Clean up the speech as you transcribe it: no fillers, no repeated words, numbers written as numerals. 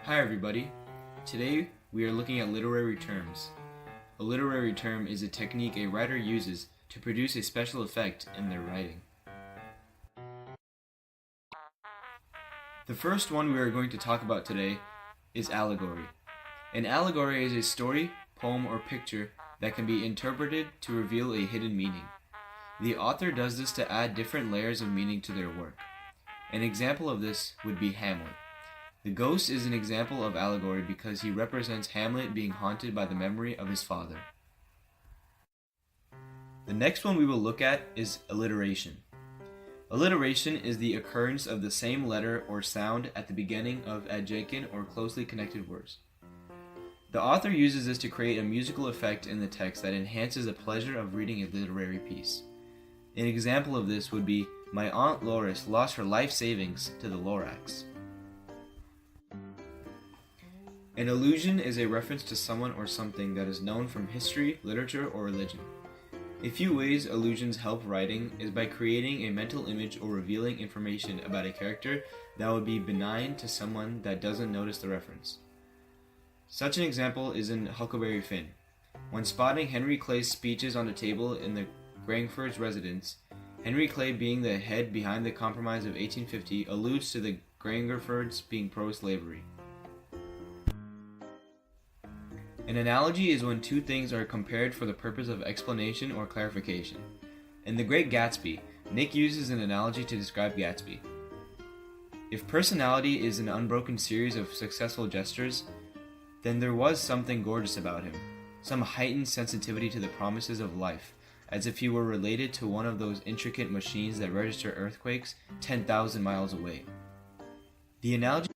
Hi everybody. Today we are looking at literary terms. A literary term is a technique a writer uses to produce a special effect in their writing. The first one we are going to talk about today is allegory. An allegory is a story, poem, or picture that can be interpreted to reveal a hidden meaning. The author does this to add different layers of meaning to their work. An example of this would be Hamlet. The ghost is an example of allegory because he represents Hamlet being haunted by the memory of his father. The next one we will look at is alliteration. Alliteration is the occurrence of the same letter or sound at the beginning of adjacent or closely connected words. The author uses this to create a musical effect in the text that enhances the pleasure of reading a literary piece. An example of this would be, "My Aunt Loris lost her life savings to the Lorax." An allusion is a reference to someone or something that is known from history, literature, or religion. A few ways allusions help writing is by creating a mental image or revealing information about a character that would be benign to someone that doesn't notice the reference. Such an example is in Huckleberry Finn. When spotting Henry Clay's speeches on the table in the Grangfords' residence, Henry Clay, being the head behind the Compromise of 1850, alludes to the Grangerfords being pro-slavery. An analogy is when two things are compared for the purpose of explanation or clarification. In The Great Gatsby, Nick uses an analogy to describe Gatsby. If personality is an unbroken series of successful gestures, then there was something gorgeous about him, some heightened sensitivity to the promises of life, as if he were related to one of those intricate machines that register earthquakes 10,000 miles away. The analogy